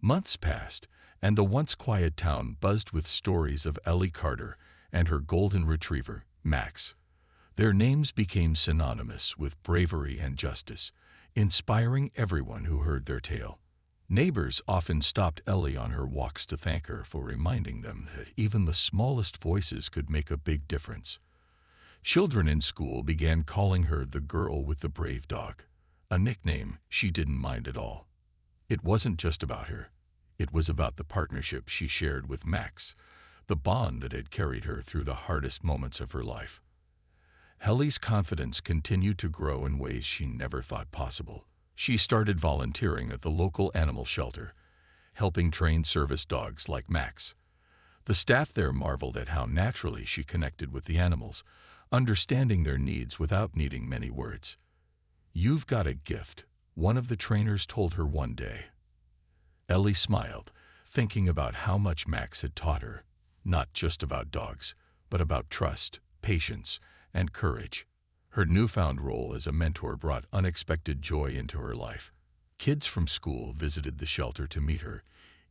Months passed, and the once quiet town buzzed with stories of Ellie Carter and her golden retriever, Max. Their names became synonymous with bravery and justice, inspiring everyone who heard their tale. Neighbors often stopped Ellie on her walks to thank her for reminding them that even the smallest voices could make a big difference. Children in school began calling her the girl with the brave dog, a nickname she didn't mind at all. It wasn't just about her. It was about the partnership she shared with Max, the bond that had carried her through the hardest moments of her life. Ellie's confidence continued to grow in ways she never thought possible. She started volunteering at the local animal shelter, helping train service dogs like Max. The staff there marveled at how naturally she connected with the animals, understanding their needs without needing many words. "You've got a gift," one of the trainers told her one day. Ellie smiled, thinking about how much Max had taught her, not just about dogs, but about trust, patience, and courage. Her newfound role as a mentor brought unexpected joy into her life. Kids from school visited the shelter to meet her,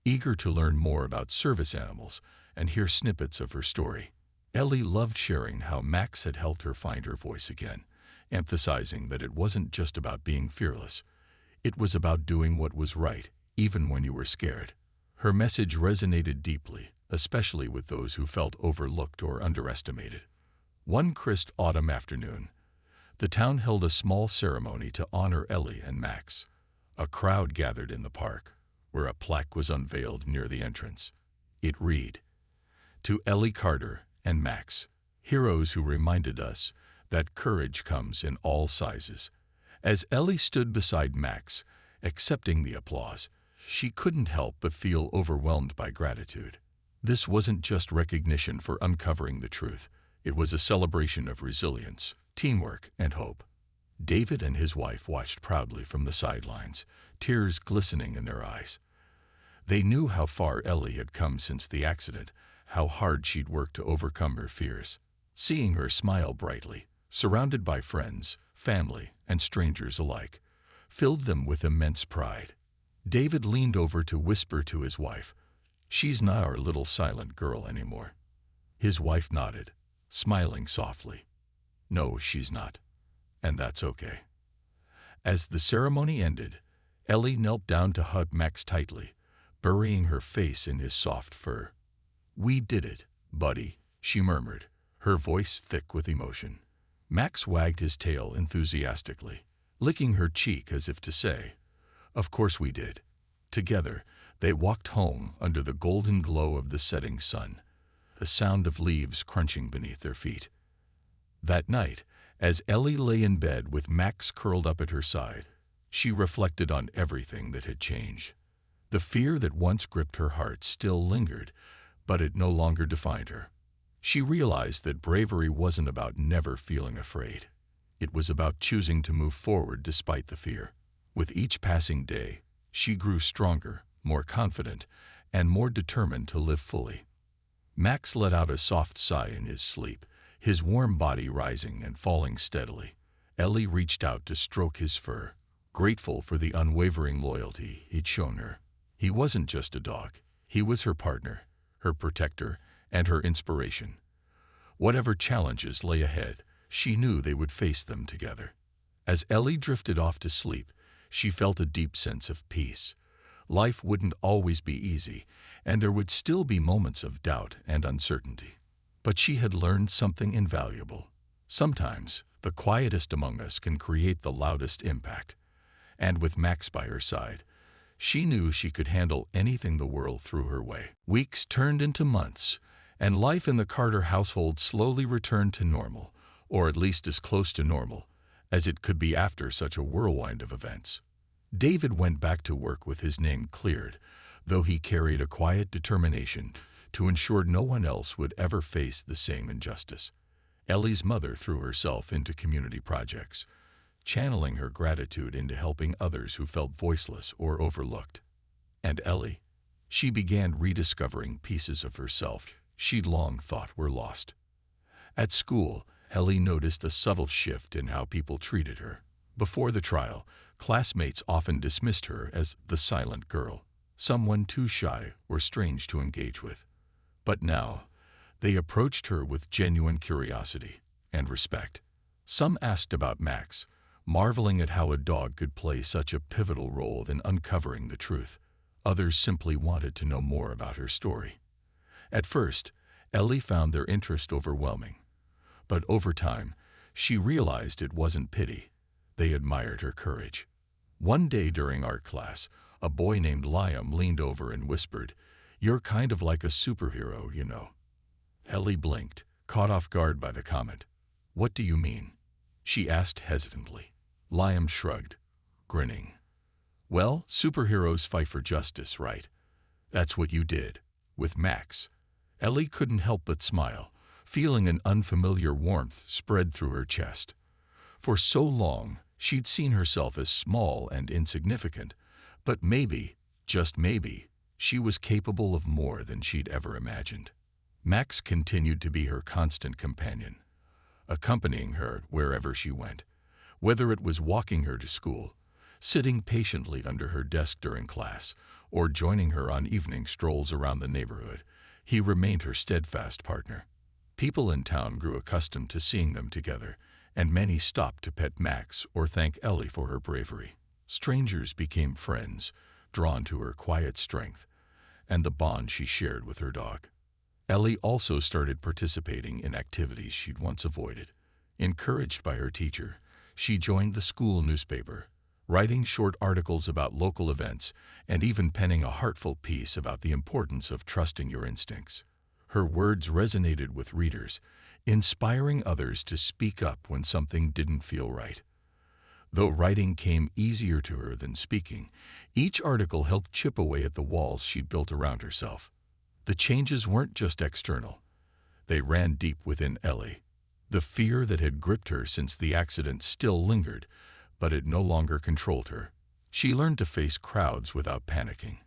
eager to learn more about service animals and hear snippets of her story. Ellie loved sharing how Max had helped her find her voice again, emphasizing that it wasn't just about being fearless. It was about doing what was right, even when you were scared. Her message resonated deeply, especially with those who felt overlooked or underestimated. One crisp autumn afternoon, the town held a small ceremony to honor Ellie and Max. A crowd gathered in the park, where a plaque was unveiled near the entrance. It read, "To Ellie Carter and Max, heroes who reminded us that courage comes in all sizes." As Ellie stood beside Max, accepting the applause, she couldn't help but feel overwhelmed by gratitude. This wasn't just recognition for uncovering the truth. It was a celebration of resilience, teamwork, and hope. David and his wife watched proudly from the sidelines, tears glistening in their eyes. They knew how far Ellie had come since the accident, how hard she'd worked to overcome her fears. Seeing her smile brightly, surrounded by friends, family, and strangers alike, filled them with immense pride. David leaned over to whisper to his wife, "She's not our little silent girl anymore." His wife nodded, smiling softly. "No, she's not. And that's okay." As the ceremony ended, Ellie knelt down to hug Max tightly, burying her face in his soft fur. "We did it, buddy," she murmured, her voice thick with emotion. Max wagged his tail enthusiastically, licking her cheek as if to say, "Of course we did." Together, they walked home under the golden glow of the setting sun, the sound of leaves crunching beneath their feet. That night, as Ellie lay in bed with Max curled up at her side, she reflected on everything that had changed. The fear that once gripped her heart still lingered, but it no longer defined her. She realized that bravery wasn't about never feeling afraid. It was about choosing to move forward despite the fear. With each passing day, she grew stronger, more confident, and more determined to live fully. Max let out a soft sigh in his sleep, his warm body rising and falling steadily. Ellie reached out to stroke his fur, grateful for the unwavering loyalty he'd shown her. He wasn't just a dog. He was her partner, her protector, and her inspiration. Whatever challenges lay ahead, she knew they would face them together. As Ellie drifted off to sleep, she felt a deep sense of peace. Life wouldn't always be easy, and there would still be moments of doubt and uncertainty. But she had learned something invaluable. Sometimes, the quietest among us can create the loudest impact. And with Max by her side, she knew she could handle anything the world threw her way. Weeks turned into months, and life in the Carter household slowly returned to normal, or at least as close to normal as it could be after such a whirlwind of events. David went back to work with his name cleared, though he carried a quiet determination to ensure no one else would ever face the same injustice. Ellie's mother threw herself into community projects, channeling her gratitude into helping others who felt voiceless or overlooked. And Ellie, she began rediscovering pieces of herself she'd long thought were lost. At school, Ellie noticed a subtle shift in how people treated her. Before the trial, classmates often dismissed her as the silent girl, someone too shy or strange to engage with. But now, they approached her with genuine curiosity and respect. Some asked about Max, marveling at how a dog could play such a pivotal role in uncovering the truth. Others simply wanted to know more about her story. At first, Ellie found their interest overwhelming. But over time, she realized it wasn't pity. They admired her courage. One day during art class, a boy named Liam leaned over and whispered, "You're kind of like a superhero, you know." Ellie blinked, caught off guard by the comment. "What do you mean?" she asked hesitantly. Liam shrugged, grinning. "Well, superheroes fight for justice, right? That's what you did, with Max." Ellie couldn't help but smile, feeling an unfamiliar warmth spread through her chest. For so long, she'd seen herself as small and insignificant, but maybe, just maybe, she was capable of more than she'd ever imagined. Max continued to be her constant companion, accompanying her wherever she went, whether it was walking her to school, sitting patiently under her desk during class, or joining her on evening strolls around the neighborhood. He remained her steadfast partner. People in town grew accustomed to seeing them together, and many stopped to pet Max or thank Ellie for her bravery. Strangers became friends, drawn to her quiet strength and the bond she shared with her dog. Ellie also started participating in activities she'd once avoided. Encouraged by her teacher, she joined the school newspaper, writing short articles about local events and even penning a heartfelt piece about the importance of trusting your instincts. Her words resonated with readers, inspiring others to speak up when something didn't feel right. Though writing came easier to her than speaking, each article helped chip away at the walls she'd built around herself. The changes weren't just external. They ran deep within Ellie. The fear that had gripped her since the accident still lingered, but it no longer controlled her. She learned to face crowds without panicking,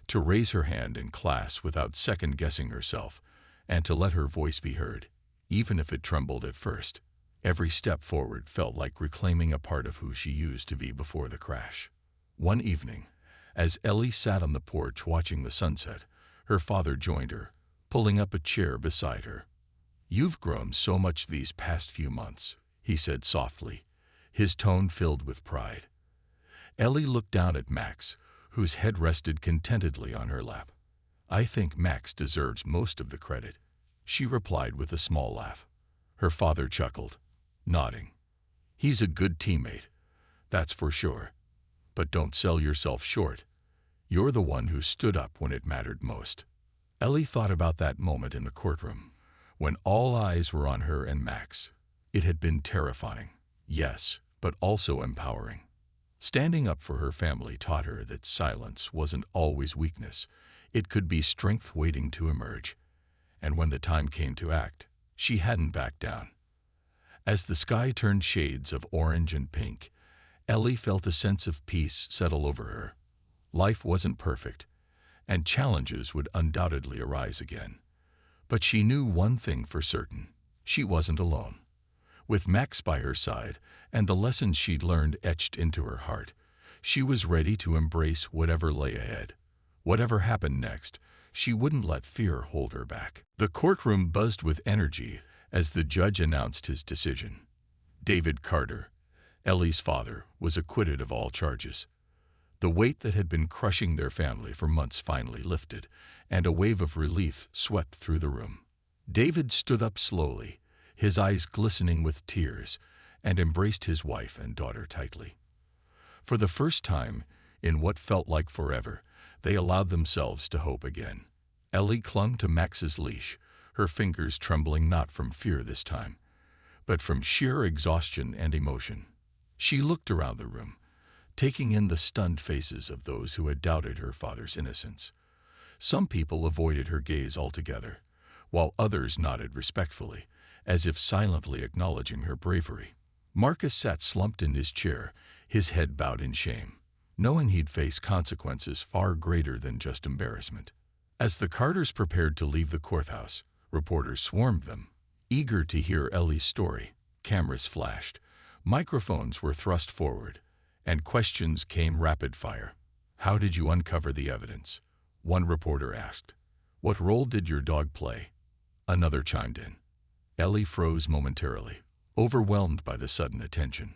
to raise her hand in class without second-guessing herself, and to let her voice be heard, even if it trembled at first. Every step forward felt like reclaiming a part of who she used to be before the crash. One evening, as Ellie sat on the porch watching the sunset, her father joined her, pulling up a chair beside her. "You've grown so much these past few months," he said softly, his tone filled with pride. Ellie looked down at Max, whose head rested contentedly on her lap. "I think Max deserves most of the credit," she replied with a small laugh. Her father chuckled, nodding. "He's a good teammate, that's for sure. But don't sell yourself short. You're the one who stood up when it mattered most." Ellie thought about that moment in the courtroom, when all eyes were on her and Max. It had been terrifying, yes, but also empowering. Standing up for her family taught her that silence wasn't always weakness. It could be strength waiting to emerge. And when the time came to act, she hadn't backed down. As the sky turned shades of orange and pink, Ellie felt a sense of peace settle over her. Life wasn't perfect, and challenges would undoubtedly arise again. But she knew one thing for certain: she wasn't alone. With Max by her side and the lessons she'd learned etched into her heart, she was ready to embrace whatever lay ahead. Whatever happened next, she wouldn't let fear hold her back. The courtroom buzzed with energy as the judge announced his decision. David Carter, Ellie's father, was acquitted of all charges. The weight that had been crushing their family for months finally lifted, and a wave of relief swept through the room. David stood up slowly, his eyes glistening with tears, and embraced his wife and daughter tightly. For the first time, in what felt like forever, they allowed themselves to hope again. Ellie clung to Max's leash, her fingers trembling not from fear this time, but from sheer exhaustion and emotion. She looked around the room, taking in the stunned faces of those who had doubted her father's innocence. Some people avoided her gaze altogether, while others nodded respectfully, as if silently acknowledging her bravery. Marcus sat slumped in his chair, his head bowed in shame, knowing he'd face consequences far greater than just embarrassment. As the Carters prepared to leave the courthouse, reporters swarmed them, eager to hear Ellie's story. Cameras flashed, microphones were thrust forward, and questions came rapid fire. How did you uncover the evidence? One reporter asked. What role did your dog play? Another chimed in. Ellie froze momentarily, overwhelmed by the sudden attention.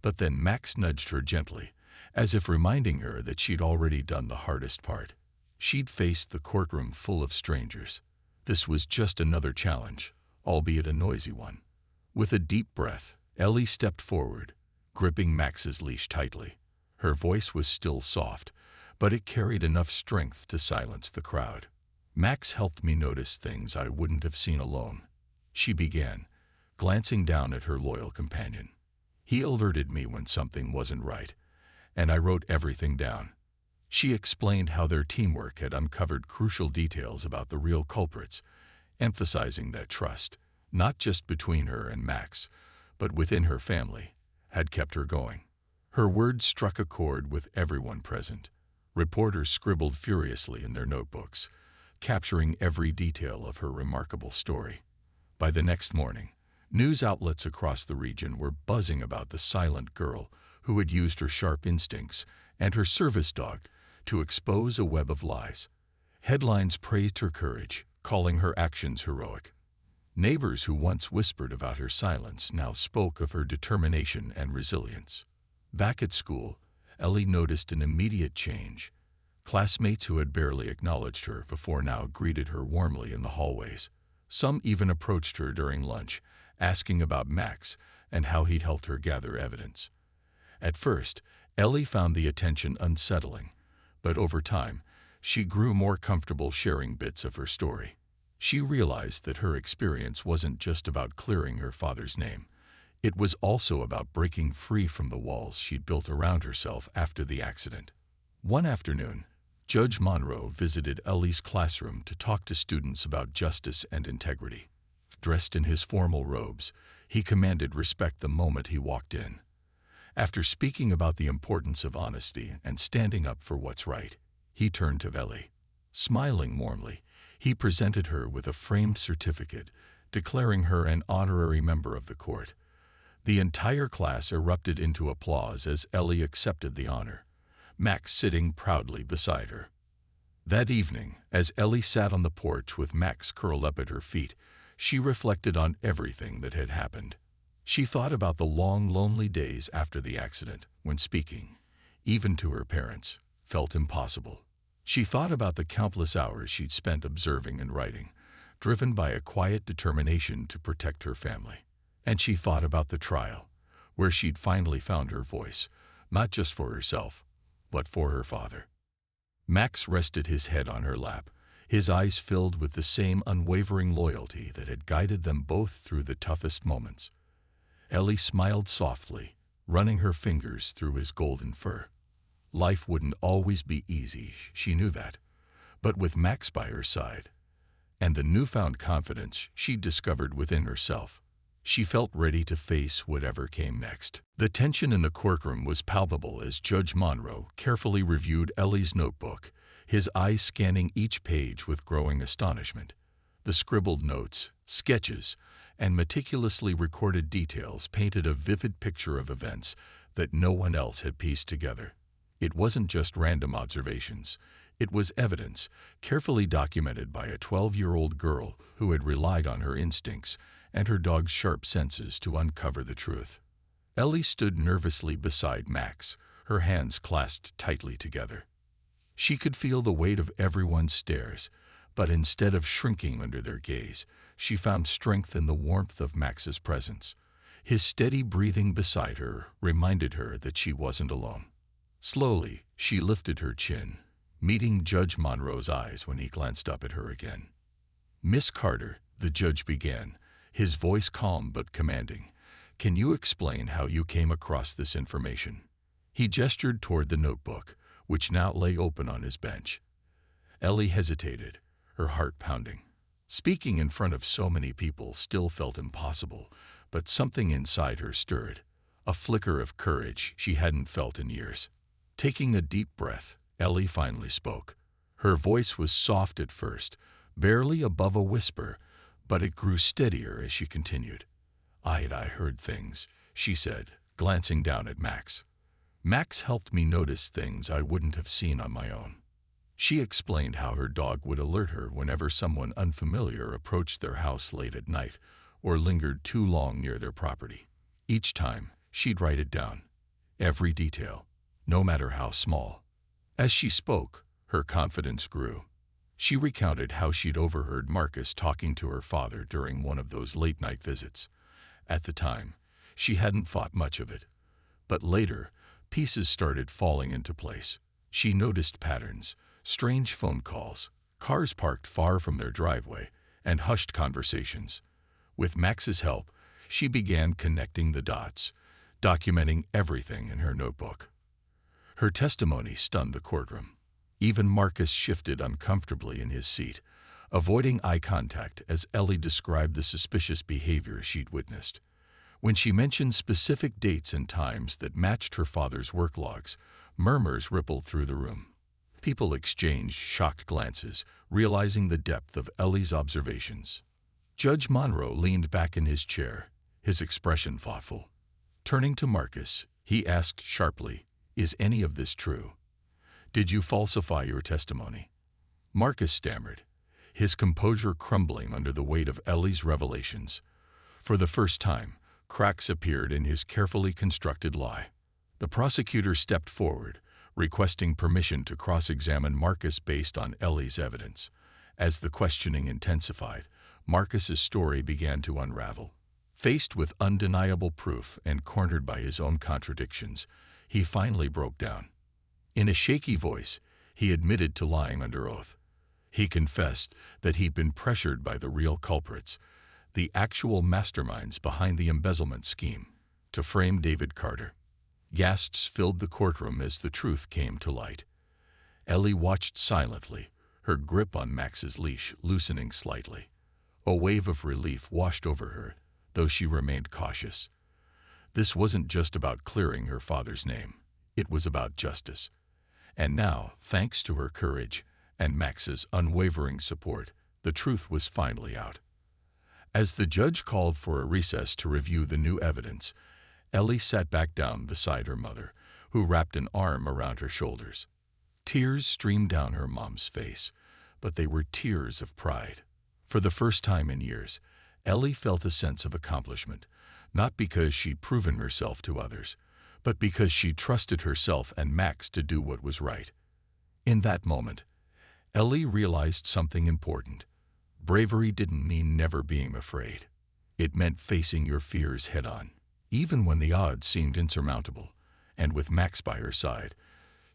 But then Max nudged her gently, as if reminding her that she'd already done the hardest part. She'd faced the courtroom full of strangers. This was just another challenge, albeit a noisy one. With a deep breath, Ellie stepped forward, gripping Max's leash tightly. Her voice was still soft, but it carried enough strength to silence the crowd. Max helped me notice things I wouldn't have seen alone, she began, glancing down at her loyal companion. He alerted me when something wasn't right, and I wrote everything down. She explained how their teamwork had uncovered crucial details about the real culprits, emphasizing that trust, not just between her and Max, but within her family, had kept her going. Her words struck a chord with everyone present. Reporters scribbled furiously in their notebooks, capturing every detail of her remarkable story. By the next morning, news outlets across the region were buzzing about the silent girl who had used her sharp instincts and her service dog to expose a web of lies. Headlines praised her courage, calling her actions heroic. Neighbors who once whispered about her silence now spoke of her determination and resilience. Back at school, Ellie noticed an immediate change. Classmates who had barely acknowledged her before now greeted her warmly in the hallways. Some even approached her during lunch, asking about Max and how he'd helped her gather evidence. At first, Ellie found the attention unsettling, but over time, she grew more comfortable sharing bits of her story. She realized that her experience wasn't just about clearing her father's name. It was also about breaking free from the walls she'd built around herself after the accident. One afternoon, Judge Monroe visited Ellie's classroom to talk to students about justice and integrity. Dressed in his formal robes, he commanded respect the moment he walked in. After speaking about the importance of honesty and standing up for what's right, he turned to Ellie. Smiling warmly, he presented her with a framed certificate, declaring her an honorary member of the court. The entire class erupted into applause as Ellie accepted the honor, Max sitting proudly beside her. That evening, as Ellie sat on the porch with Max curled up at her feet, she reflected on everything that had happened. She thought about the long, lonely days after the accident, when speaking, even to her parents, felt impossible. She thought about the countless hours she'd spent observing and writing, driven by a quiet determination to protect her family. And she thought about the trial, where she'd finally found her voice, not just for herself, but for her father. Max rested his head on her lap, his eyes filled with the same unwavering loyalty that had guided them both through the toughest moments. Ellie smiled softly, running her fingers through his golden fur. Life wouldn't always be easy, she knew that, but with Max by her side, and the newfound confidence she'd discovered within herself, she felt ready to face whatever came next. The tension in the courtroom was palpable as Judge Monroe carefully reviewed Ellie's notebook, his eyes scanning each page with growing astonishment. The scribbled notes, sketches, and meticulously recorded details painted a vivid picture of events that no one else had pieced together. It wasn't just random observations. It was evidence, carefully documented by a 12-year-old girl who had relied on her instincts and her dog's sharp senses to uncover the truth. Ellie stood nervously beside Max, her hands clasped tightly together. She could feel the weight of everyone's stares, but instead of shrinking under their gaze, she found strength in the warmth of Max's presence. His steady breathing beside her reminded her that she wasn't alone. Slowly, she lifted her chin, meeting Judge Monroe's eyes when he glanced up at her again. "Miss Carter," the judge began, his voice calm but commanding, "can you explain how you came across this information?" He gestured toward the notebook, which now lay open on his bench. Ellie hesitated, her heart pounding. Speaking in front of so many people still felt impossible, but something inside her stirred, a flicker of courage she hadn't felt in years. Taking a deep breath, Ellie finally spoke. Her voice was soft at first, barely above a whisper, but it grew steadier as she continued. I heard things," she said, glancing down at Max. Max helped me notice things I wouldn't have seen on my own. She explained how her dog would alert her whenever someone unfamiliar approached their house late at night or lingered too long near their property. Each time, she'd write it down, every detail, no matter how small. As she spoke, her confidence grew. She recounted how she'd overheard Marcus talking to her father during one of those late-night visits. At the time, she hadn't thought much of it. But later, pieces started falling into place. She noticed patterns, strange phone calls, cars parked far from their driveway, and hushed conversations. With Max's help, she began connecting the dots, documenting everything in her notebook. Her testimony stunned the courtroom. Even Marcus shifted uncomfortably in his seat, avoiding eye contact as Ellie described the suspicious behavior she'd witnessed. When she mentioned specific dates and times that matched her father's work logs, murmurs rippled through the room. People exchanged shocked glances, realizing the depth of Ellie's observations. Judge Monroe leaned back in his chair, his expression thoughtful. Turning to Marcus, he asked sharply, "Is any of this true? Did you falsify your testimony?" Marcus stammered, his composure crumbling under the weight of Ellie's revelations. For the first time, cracks appeared in his carefully constructed lie. The prosecutor stepped forward, requesting permission to cross-examine Marcus based on Ellie's evidence. As the questioning intensified, Marcus's story began to unravel. Faced with undeniable proof and cornered by his own contradictions, he finally broke down. In a shaky voice, he admitted to lying under oath. He confessed that he'd been pressured by the real culprits, the actual masterminds behind the embezzlement scheme, to frame David Carter. Gasps filled the courtroom as the truth came to light. Ellie watched silently, her grip on Max's leash loosening slightly. A wave of relief washed over her, though she remained cautious. This wasn't just about clearing her father's name. It was about justice. And now, thanks to her courage and Max's unwavering support, the truth was finally out. As the judge called for a recess to review the new evidence, Ellie sat back down beside her mother, who wrapped an arm around her shoulders. Tears streamed down her mom's face, but they were tears of pride. For the first time in years, Ellie felt a sense of accomplishment, not because she'd proven herself to others, but because she trusted herself and Max to do what was right. In that moment, Ellie realized something important. Bravery didn't mean never being afraid. It meant facing your fears head-on, even when the odds seemed insurmountable. And with Max by her side,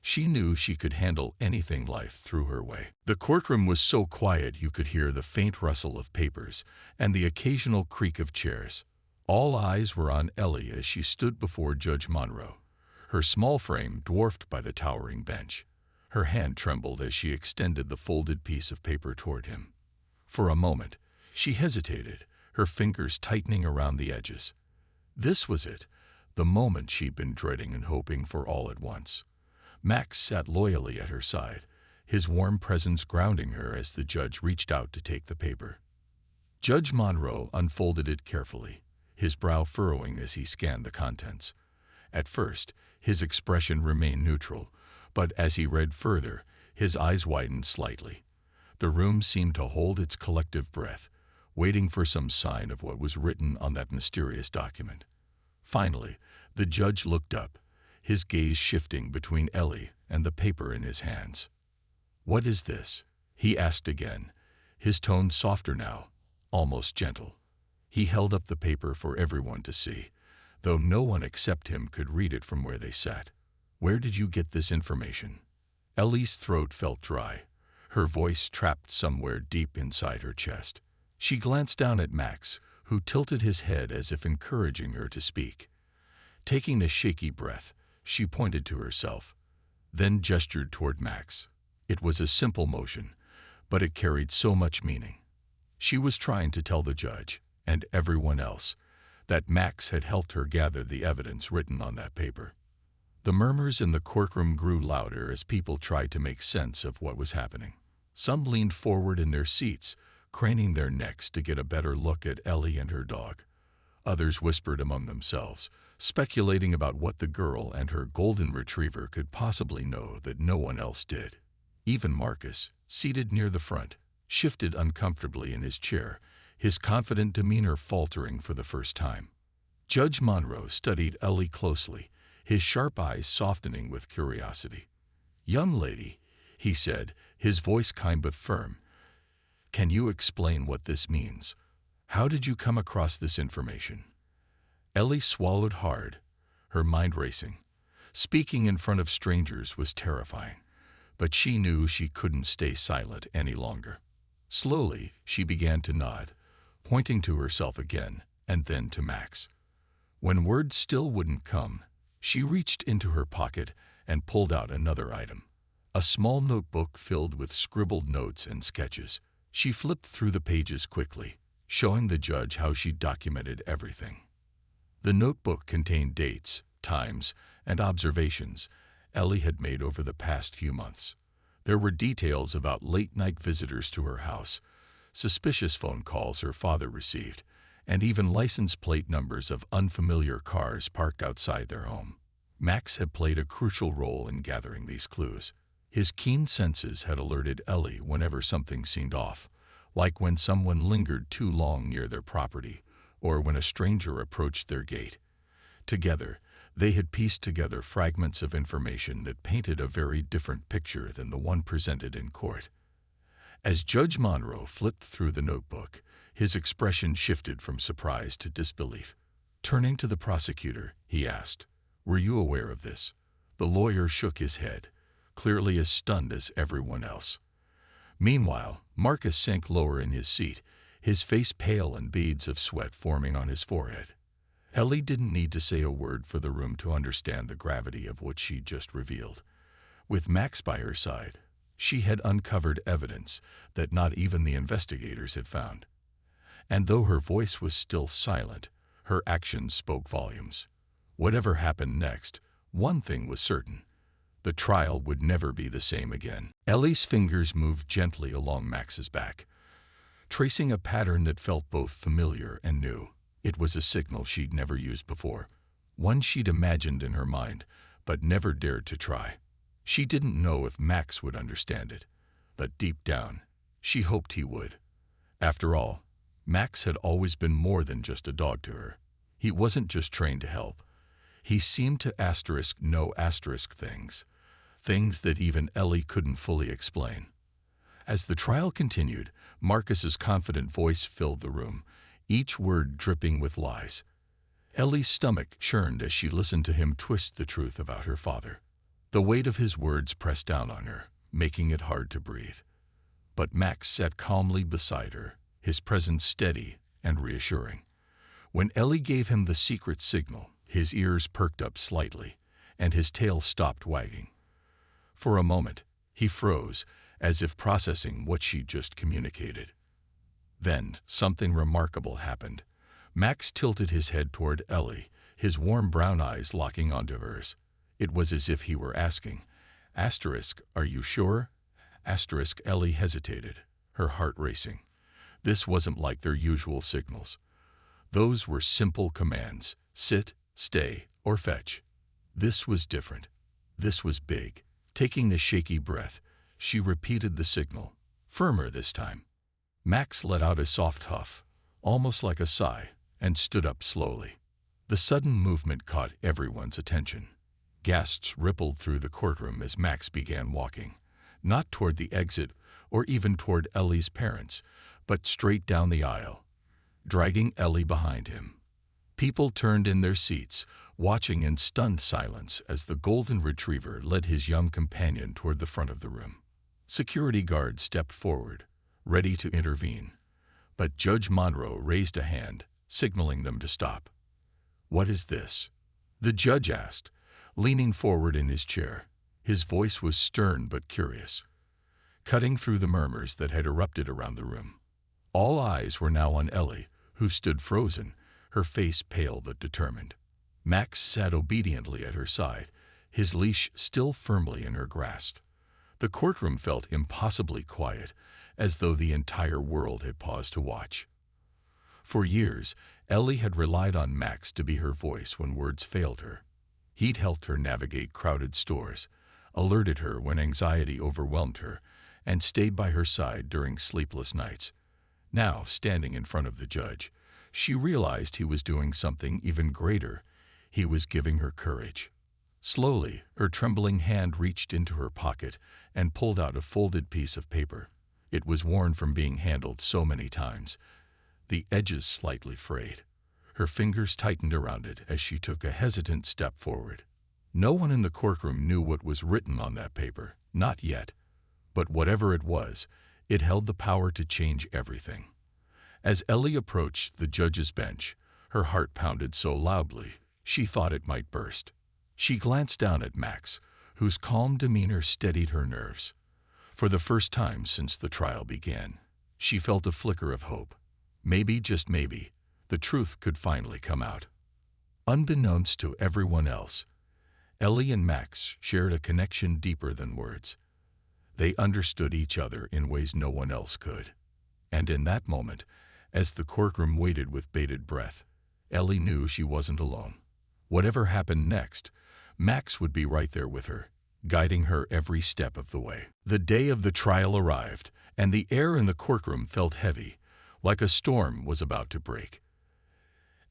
she knew she could handle anything life threw her way. The courtroom was so quiet you could hear the faint rustle of papers and the occasional creak of chairs. All eyes were on Ellie as she stood before Judge Monroe, her small frame dwarfed by the towering bench. Her hand trembled as she extended the folded piece of paper toward him. For a moment, she hesitated, her fingers tightening around the edges. This was it, the moment she'd been dreading and hoping for all at once. Max sat loyally at her side, his warm presence grounding her as the judge reached out to take the paper. Judge Monroe unfolded it carefully, his brow furrowing as he scanned the contents. At first, his expression remained neutral, but as he read further, his eyes widened slightly. The room seemed to hold its collective breath, waiting for some sign of what was written on that mysterious document. Finally, the judge looked up, his gaze shifting between Ellie and the paper in his hands. "What is this?" he asked again, his tone softer now, almost gentle. He held up the paper for everyone to see, though no one except him could read it from where they sat. "Where did you get this information?" Ellie's throat felt dry, her voice trapped somewhere deep inside her chest. She glanced down at Max, who tilted his head as if encouraging her to speak. Taking a shaky breath, she pointed to herself, then gestured toward Max. It was a simple motion, but it carried so much meaning. She was trying to tell the judge, and everyone else, that Max had helped her gather the evidence written on that paper. The murmurs in the courtroom grew louder as people tried to make sense of what was happening. Some leaned forward in their seats, craning their necks to get a better look at Ellie and her dog. Others whispered among themselves, speculating about what the girl and her golden retriever could possibly know that no one else did. Even Marcus, seated near the front, shifted uncomfortably in his chair, his confident demeanor faltering for the first time. Judge Monroe studied Ellie closely, his sharp eyes softening with curiosity. "Young lady," he said, his voice kind but firm, "can you explain what this means? How did you come across this information?" Ellie swallowed hard, her mind racing. Speaking in front of strangers was terrifying, but she knew she couldn't stay silent any longer. Slowly, she began to nod, pointing to herself again and then to Max. When words still wouldn't come, she reached into her pocket and pulled out another item. A small notebook filled with scribbled notes and sketches. She flipped through the pages quickly, showing the judge how she documented everything. The notebook contained dates, times, and observations Ellie had made over the past few months. There were details about late-night visitors to her house, suspicious phone calls her father received, and even license plate numbers of unfamiliar cars parked outside their home. Max had played a crucial role in gathering these clues. His keen senses had alerted Ellie whenever something seemed off, like when someone lingered too long near their property or when a stranger approached their gate. Together, they had pieced together fragments of information that painted a very different picture than the one presented in court. As Judge Monroe flipped through the notebook, his expression shifted from surprise to disbelief. Turning to the prosecutor, he asked, "Were you aware of this?" The lawyer shook his head, clearly as stunned as everyone else. Meanwhile, Marcus sank lower in his seat, his face pale and beads of sweat forming on his forehead. Ellie didn't need to say a word for the room to understand the gravity of what she'd just revealed. With Max by her side, she had uncovered evidence that not even the investigators had found. And though her voice was still silent, her actions spoke volumes. Whatever happened next, one thing was certain: the trial would never be the same again. Ellie's fingers moved gently along Max's back, tracing a pattern that felt both familiar and new. It was a signal she'd never used before, one she'd imagined in her mind, but never dared to try. She didn't know if Max would understand it, but deep down, she hoped he would. After all, Max had always been more than just a dog to her. He wasn't just trained to help. He seemed to no things, things that even Ellie couldn't fully explain. As the trial continued, Marcus's confident voice filled the room, each word dripping with lies. Ellie's stomach churned as she listened to him twist the truth about her father. The weight of his words pressed down on her, making it hard to breathe. But Max sat calmly beside her, his presence steady and reassuring. When Ellie gave him the secret signal, his ears perked up slightly, and his tail stopped wagging. For a moment, he froze, as if processing what she'd just communicated. Then, something remarkable happened. Max tilted his head toward Ellie, his warm brown eyes locking onto hers. It was as if he were asking, "Are you sure?" Ellie hesitated, her heart racing. This wasn't like their usual signals. Those were simple commands: sit, stay, or fetch. This was different. This was big. Taking a shaky breath, she repeated the signal, firmer this time. Max let out a soft huff, almost like a sigh, and stood up slowly. The sudden movement caught everyone's attention. Gasps rippled through the courtroom as Max began walking, not toward the exit or even toward Ellie's parents, but straight down the aisle, dragging Ellie behind him. People turned in their seats, watching in stunned silence as the golden retriever led his young companion toward the front of the room. Security guards stepped forward, ready to intervene, but Judge Monroe raised a hand, signaling them to stop. "What is this?" the judge asked, leaning forward in his chair. His voice was stern but curious, cutting through the murmurs that had erupted around the room. All eyes were now on Ellie, who stood frozen, her face pale but determined. Max sat obediently at her side, his leash still firmly in her grasp. The courtroom felt impossibly quiet, as though the entire world had paused to watch. For years, Ellie had relied on Max to be her voice when words failed her. He'd helped her navigate crowded stores, alerted her when anxiety overwhelmed her, and stayed by her side during sleepless nights. Now, standing in front of the judge, she realized he was doing something even greater. He was giving her courage. Slowly, her trembling hand reached into her pocket and pulled out a folded piece of paper. It was worn from being handled so many times, the edges slightly frayed. Her fingers tightened around it as she took a hesitant step forward. No one in the courtroom knew what was written on that paper, not yet. But whatever it was, it held the power to change everything. As Ellie approached the judge's bench, her heart pounded so loudly she thought it might burst. She glanced down at Max, whose calm demeanor steadied her nerves. For the first time since the trial began, she felt a flicker of hope. Maybe, just maybe, the truth could finally come out. Unbeknownst to everyone else, Ellie and Max shared a connection deeper than words. They understood each other in ways no one else could. And in that moment, as the courtroom waited with bated breath, Ellie knew she wasn't alone. Whatever happened next, Max would be right there with her, guiding her every step of the way. The day of the trial arrived, and the air in the courtroom felt heavy, like a storm was about to break.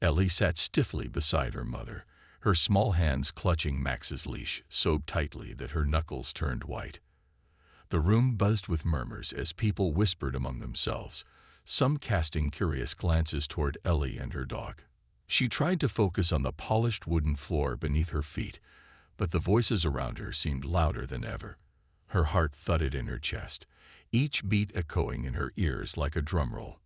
Ellie sat stiffly beside her mother, her small hands clutching Max's leash so tightly that her knuckles turned white. The room buzzed with murmurs as people whispered among themselves, some casting curious glances toward Ellie and her dog. She tried to focus on the polished wooden floor beneath her feet, but the voices around her seemed louder than ever. Her heart thudded in her chest, each beat echoing in her ears like a drum roll.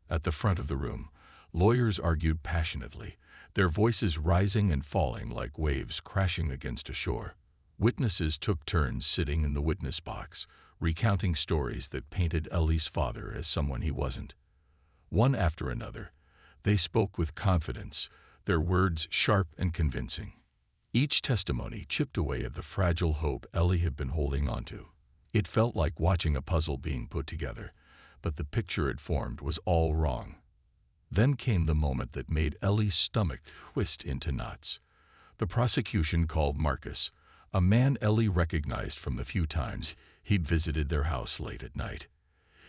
At the front of the room, lawyers argued passionately, their voices rising and falling like waves crashing against a shore. Witnesses took turns sitting in the witness box, recounting stories that painted Ellie's father as someone he wasn't. One after another, they spoke with confidence, their words sharp and convincing. Each testimony chipped away at the fragile hope Ellie had been holding onto. It felt like watching a puzzle being put together, but the picture it formed was all wrong. Then came the moment that made Ellie's stomach twist into knots. The prosecution called Marcus, a man Ellie recognized from the few times he'd visited their house late at night.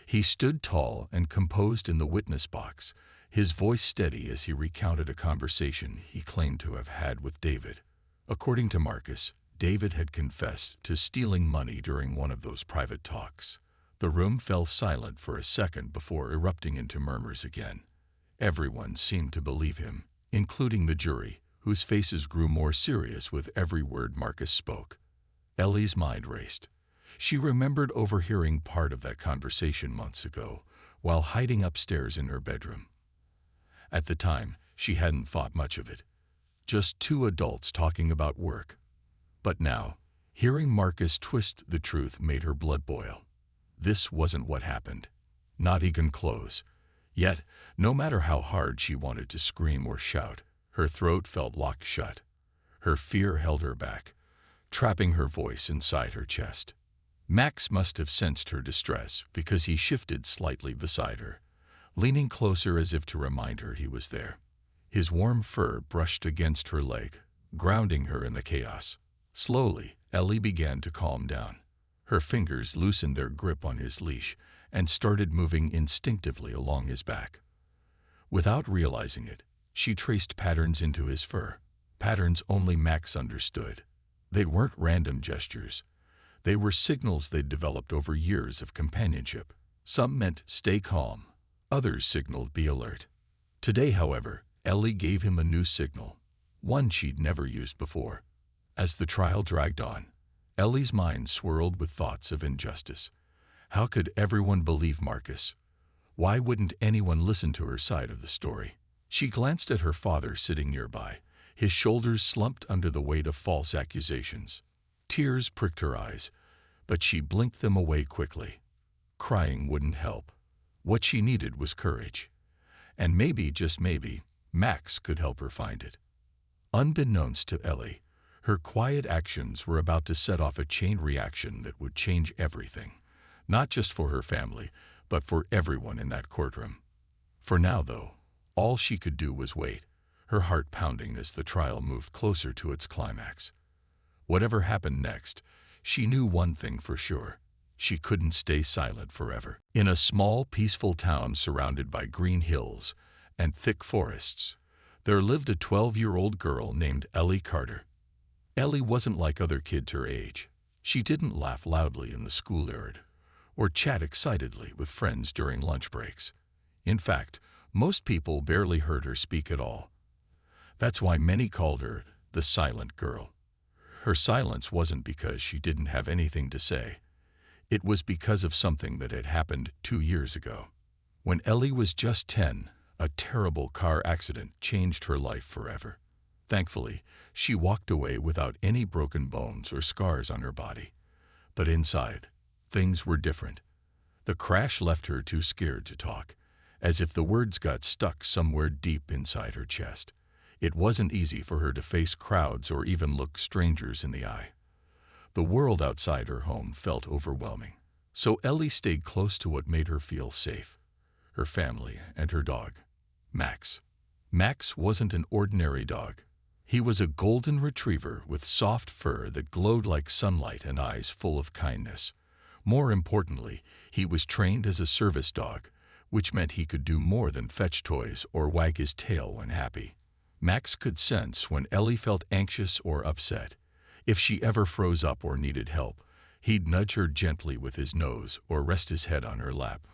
He stood tall and composed in the witness box, his voice steady as he recounted a conversation he claimed to have had with David. According to Marcus, David had confessed to stealing money during one of those private talks. The room fell silent for a second before erupting into murmurs again. Everyone seemed to believe him, including the jury, whose faces grew more serious with every word Marcus spoke. Ellie's mind raced. She remembered overhearing part of that conversation months ago, while hiding upstairs in her bedroom. At the time, she hadn't thought much of it. Just two adults talking about work. But now, hearing Marcus twist the truth made her blood boil. This wasn't what happened. Not even close. Yet, no matter how hard she wanted to scream or shout, her throat felt locked shut. Her fear held her back, trapping her voice inside her chest. Max must have sensed her distress because he shifted slightly beside her, leaning closer as if to remind her he was there. His warm fur brushed against her leg, grounding her in the chaos. Slowly, Ellie began to calm down. Her fingers loosened their grip on his leash and started moving instinctively along his back. Without realizing it, she traced patterns into his fur, patterns only Max understood. They weren't random gestures. They were signals they'd developed over years of companionship. Some meant stay calm, others signaled be alert. Today, however, Ellie gave him a new signal, one she'd never used before. As the trial dragged on, Ellie's mind swirled with thoughts of injustice. How could everyone believe Marcus? Why wouldn't anyone listen to her side of the story? She glanced at her father sitting nearby, his shoulders slumped under the weight of false accusations. Tears pricked her eyes, but she blinked them away quickly. Crying wouldn't help. What she needed was courage. And maybe, just maybe, Max could help her find it. Unbeknownst to Ellie, her quiet actions were about to set off a chain reaction that would change everything, not just for her family, but for everyone in that courtroom. For now, though, All she could do was wait, her heart pounding as the trial moved closer to its climax. Whatever happened next, she knew one thing for sure. She couldn't stay silent forever. In a small, peaceful town surrounded by green hills and thick forests, there lived a 12-year-old girl named Ellie Carter. Ellie wasn't like other kids her age. She didn't laugh loudly in the schoolyard or chat excitedly with friends during lunch breaks. In fact, most people barely heard her speak at all. That's why many called her the silent girl. Her silence wasn't because she didn't have anything to say. It was because of something that had happened 2 years ago. When Ellie was just 10, a terrible car accident changed her life forever. Thankfully, she walked away without any broken bones or scars on her body. But inside, things were different. The crash left her too scared to talk, as if the words got stuck somewhere deep inside her chest. It wasn't easy for her to face crowds or even look strangers in the eye. The world outside her home felt overwhelming. So Ellie stayed close to what made her feel safe: her family and her dog, Max. Max wasn't an ordinary dog. He was a golden retriever with soft fur that glowed like sunlight and eyes full of kindness. More importantly, he was trained as a service dog, which meant he could do more than fetch toys or wag his tail when happy. Max could sense when Ellie felt anxious or upset. If she ever froze up or needed help, he'd nudge her gently with his nose or rest his head on her lap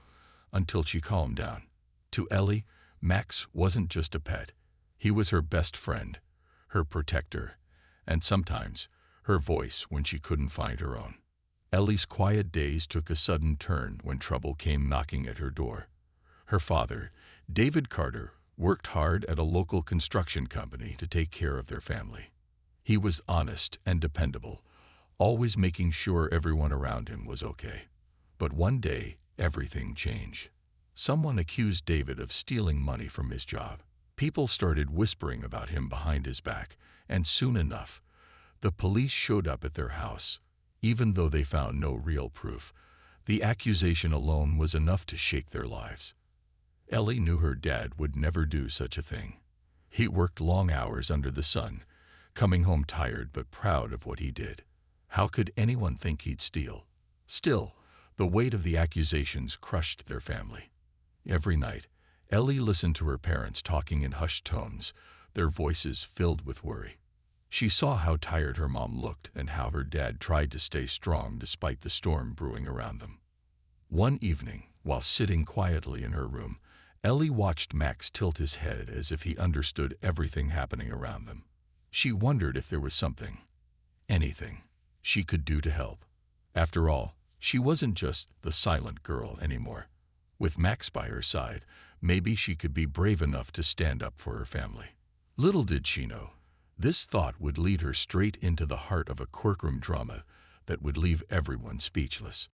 until she calmed down. To Ellie, Max wasn't just a pet. He was her best friend, her protector, and sometimes her voice when she couldn't find her own. Ellie's quiet days took a sudden turn when trouble came knocking at her door. Her father, David Carter, worked hard at a local construction company to take care of their family. He was honest and dependable, always making sure everyone around him was okay. But one day, everything changed. Someone accused David of stealing money from his job. People started whispering about him behind his back, and soon enough, the police showed up at their house. Even though they found no real proof, the accusation alone was enough to shake their lives. Ellie knew her dad would never do such a thing. He worked long hours under the sun, coming home tired but proud of what he did. How could anyone think he'd steal? Still, the weight of the accusations crushed their family. Every night, Ellie listened to her parents talking in hushed tones, their voices filled with worry. She saw how tired her mom looked and how her dad tried to stay strong despite the storm brewing around them. One evening, while sitting quietly in her room, Ellie watched Max tilt his head as if he understood everything happening around them. She wondered if there was something, anything, she could do to help. After all, she wasn't just the silent girl anymore. With Max by her side, maybe she could be brave enough to stand up for her family. Little did she know, this thought would lead her straight into the heart of a courtroom drama that would leave everyone speechless.